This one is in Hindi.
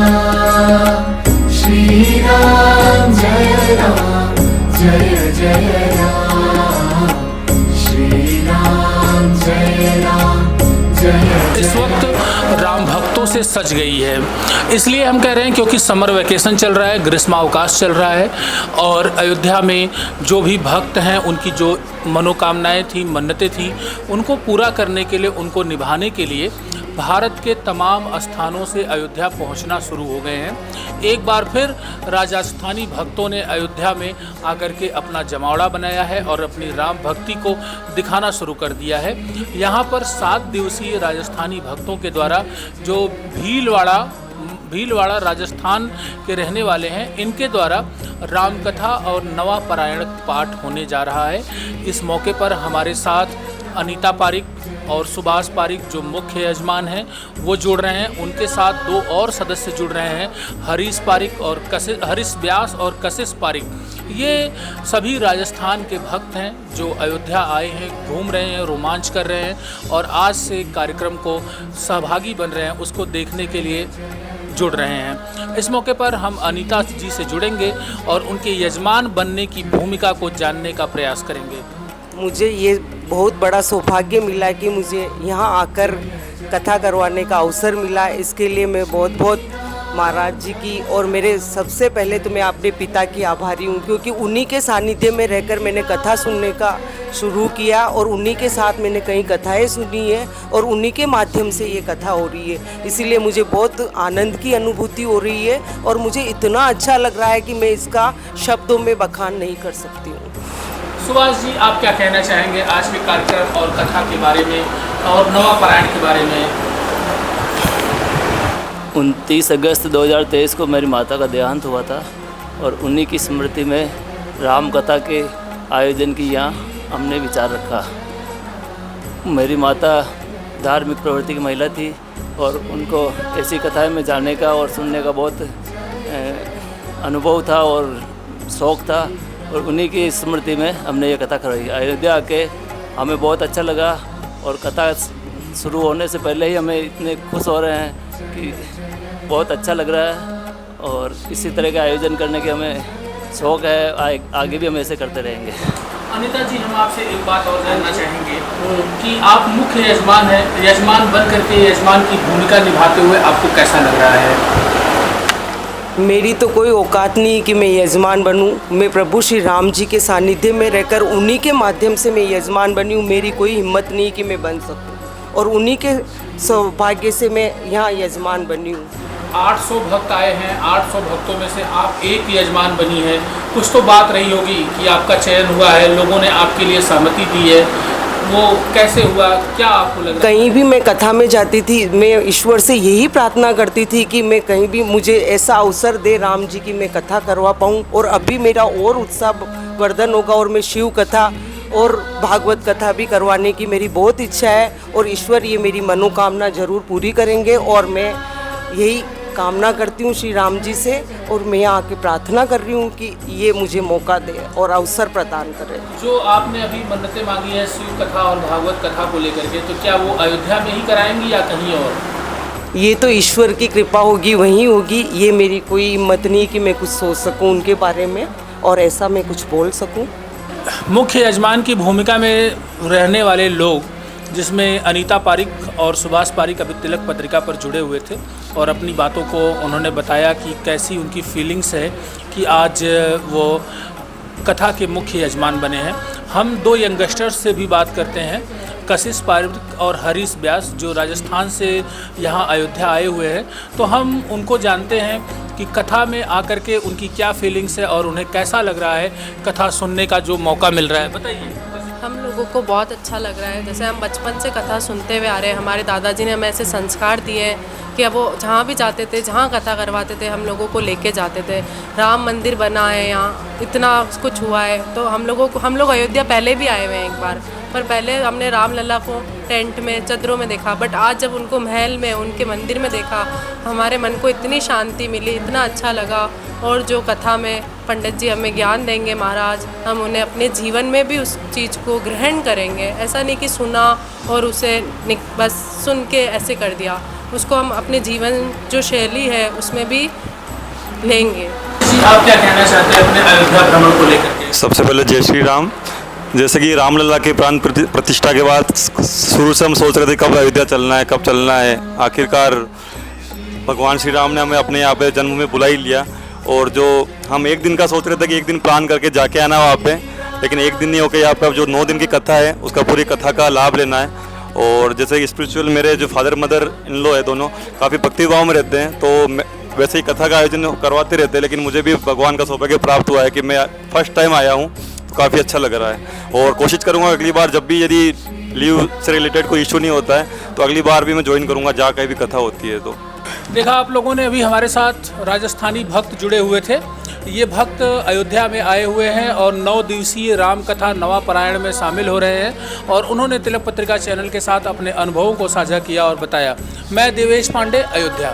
श्री राम जय राम जय जय राम, श्री राम जय राम जय। इस वक्त राम भक्तों से सज गई है, इसलिए हम कह रहे हैं क्योंकि समर वैकेशन चल रहा है, ग्रीष्मावकाश चल रहा है और अयोध्या में जो भी भक्त हैं उनकी जो मनोकामनाएं थी, मन्नतें थी, उनको पूरा करने के लिए, उनको निभाने के लिए भारत के तमाम स्थानों से अयोध्या पहुंचना शुरू हो गए हैं। एक बार फिर राजस्थानी भक्तों ने अयोध्या में आकर के अपना जमावड़ा बनाया है और अपनी राम भक्ति को दिखाना शुरू कर दिया है। यहाँ पर 7 दिवसीय राजस्थानी भक्तों के द्वारा जो भीलवाड़ा राजस्थान के रहने वाले हैं, इनके द्वारा रामकथा और नवा पारायण पाठ होने जा रहा है। इस मौके पर हमारे साथ अनीता पारिक और सुभाष पारिक जो मुख्य यजमान हैं वो जुड़ रहे हैं, उनके साथ 2 और सदस्य जुड़ रहे हैं, हरीश व्यास और कशिश पारिक। ये सभी राजस्थान के भक्त हैं जो अयोध्या आए हैं, घूम रहे हैं, रोमांच कर रहे हैं और आज से कार्यक्रम को सहभागी बन रहे हैं, उसको देखने के लिए जुड़ रहे हैं। इस मौके पर हम अनीता जी से जुड़ेंगे और उनके यजमान बनने की भूमिका को जानने का प्रयास करेंगे। मुझे ये बहुत बड़ा सौभाग्य मिला कि मुझे यहाँ आकर कथा करवाने का अवसर मिला। इसके लिए मैं बहुत बहुत महाराज जी की और मेरे सबसे पहले तो मैं अपने पिता की आभारी हूँ, क्योंकि उन्हीं के सानिध्य में रहकर मैंने कथा सुनने का शुरू किया और उन्हीं के साथ मैंने कई कथाएं सुनी है और उन्हीं के माध्यम से ये कथा हो रही है। इसीलिए मुझे बहुत आनंद की अनुभूति हो रही है और मुझे इतना अच्छा लग रहा है कि मैं इसका शब्दों में बखान नहीं कर सकती हूँ। सुभाष जी, आप क्या कहना चाहेंगे आज के कार्यक्रम और कथा के बारे में और नवा पारायण के बारे में? 29 अगस्त 2023 को मेरी माता का देहांत हुआ था और उन्हीं की स्मृति में राम कथा के आयोजन की यहाँ हमने विचार रखा। मेरी माता धार्मिक प्रवृत्ति की महिला थी और उनको ऐसी कथाएं में जाने का और सुनने का बहुत अनुभव था और शौक़ था और उन्हीं की स्मृति में हमने ये कथा करवाई। अयोध्या आके हमें बहुत अच्छा लगा और कथा शुरू होने से पहले ही हमें इतने खुश हो रहे हैं कि बहुत अच्छा लग रहा है और इसी तरह का आयोजन करने के हमें शौक़ है। आगे भी हम ऐसे करते रहेंगे। अनीता जी, हम आपसे एक बात और जानना चाहेंगे कि आप मुख्य यजमान हैं, यजमान बन करके यजमान की भूमिका निभाते हुए आपको कैसा लग रहा है? मेरी तो कोई औकात नहीं कि मैं यजमान बनूं। मैं प्रभु श्री राम जी के सानिध्य में रहकर उन्हीं के माध्यम से मैं यजमान बनी हूँ। मेरी कोई हिम्मत नहीं कि मैं बन सकूं और उन्हीं के सौभाग्य से मैं यहाँ यजमान बनी हूँ। 800 भक्त आए हैं, 800 भक्तों में से आप एक यजमान बनी है। कुछ तो बात रही होगी कि आपका चयन हुआ है, लोगों ने आपके लिए सहमति दी है, वो कैसे हुआ, क्या आपको लग रहा है? कहीं भी मैं कथा में जाती थी, मैं ईश्वर से यही प्रार्थना करती थी कि मैं कहीं भी मुझे ऐसा अवसर दे राम जी की मैं कथा करवा पाऊँ और अभी मेरा और उत्साह वर्धन होगा और मैं शिव कथा और भागवत कथा भी करवाने की मेरी बहुत इच्छा है और ईश्वर ये मेरी मनोकामना ज़रूर पूरी करेंगे और मैं यही कामना करती हूँ श्री राम जी से और मैं यहाँ आके प्रार्थना कर रही हूँ कि ये मुझे मौका दे और अवसर प्रदान करे। जो आपने अभी मन्नतें मांगी है शिव कथा और भागवत कथा को लेकर के, तो क्या वो अयोध्या में ही कराएंगी या कहीं और? ये तो ईश्वर की कृपा होगी, वहीं होगी। ये मेरी कोई हिम्मत नहीं कि मैं कुछ सोच सकूँ उनके बारे में और ऐसा मैं कुछ बोल सकूँ। मुख्य यजमान की भूमिका में रहने वाले लोग, जिसमें अनीता पारिक और सुभाष पारिक अभी तिलक पत्रिका पर जुड़े हुए थे और अपनी बातों को उन्होंने बताया कि कैसी उनकी फीलिंग्स है कि आज वो कथा के मुख्य यजमान बने हैं। हम 2 यंगस्टर्स से भी बात करते हैं, कशिश पारिक और हरीश व्यास, जो राजस्थान से यहाँ अयोध्या आए हुए हैं। तो हम उनको जानते हैं कि कथा में आकर के उनकी क्या फीलिंग्स है और उन्हें कैसा लग रहा है कथा सुनने का जो मौका मिल रहा है। बताइए। हम लोगों को बहुत अच्छा लग रहा है। जैसे हम बचपन से कथा सुनते हुए आ रहे हैं, हमारे दादाजी ने हमें ऐसे संस्कार दिए हैं कि अब वो जहाँ भी जाते थे, जहाँ कथा करवाते थे, हम लोगों को लेके जाते थे। राम मंदिर बना है यहाँ, इतना कुछ हुआ है। तो हम लोग अयोध्या पहले भी आए हुए हैं एक बार, पर पहले हमने रामलला को टेंट में, चद्रों में देखा, बट आज जब उनको महल में, उनके मंदिर में देखा, हमारे मन को इतनी शांति मिली, इतना अच्छा लगा। और जो कथा में पंडित जी हमें ज्ञान देंगे महाराज, हम उन्हें अपने जीवन में भी उस चीज़ को ग्रहण करेंगे। ऐसा नहीं कि सुना और उसे बस सुन के ऐसे कर दिया। उसको हम अपने जीवन जो शैली है उसमें भी लेंगे। आप क्या कहना चाहते हैं अपने अयोध्या भ्रमण को लेकर के? सबसे पहले जय श्री राम। जैसे कि रामलला के प्राण प्रतिष्ठा के बाद शुरू से हम सोच रहे थे कब अयोध्या चलना है, कब चलना है। आखिरकार भगवान श्री राम ने हमें अपने यहाँ पे जन्मभूमि बुला ही लिया। और जो हम एक दिन का सोच रहे थे कि एक दिन प्लान करके जाके आना वहाँ पे, लेकिन एक दिन नहीं होकर यहाँ पे अब जो 9 दिन की कथा है उसका पूरी कथा का लाभ लेना है। और जैसे स्पिरिचुअल मेरे जो फादर मदर इन लो है दोनों काफ़ी भक्ति भाव में रहते हैं, तो वैसे ही कथा का आयोजन करवाते रहते हैं, लेकिन मुझे भी भगवान का सौभाग्य प्राप्त हुआ है कि मैं फर्स्ट टाइम आया हूँ, तो काफ़ी अच्छा लग रहा है। और कोशिश करूँगा अगली बार जब भी यदि लीव से रिलेटेड कोई इशू नहीं होता है तो अगली बार भी मैं ज्वाइन करूँगा जहाँ कहीं भी कथा होती है। तो देखा आप लोगों ने, अभी हमारे साथ राजस्थानी भक्त जुड़े हुए थे। ये भक्त अयोध्या में आए हुए हैं और 9 दिवसीय राम कथा नवापरायण में शामिल हो रहे हैं और उन्होंने तिलक पत्रिका चैनल के साथ अपने अनुभवों को साझा किया और बताया। मैं देवेश पांडे, अयोध्या।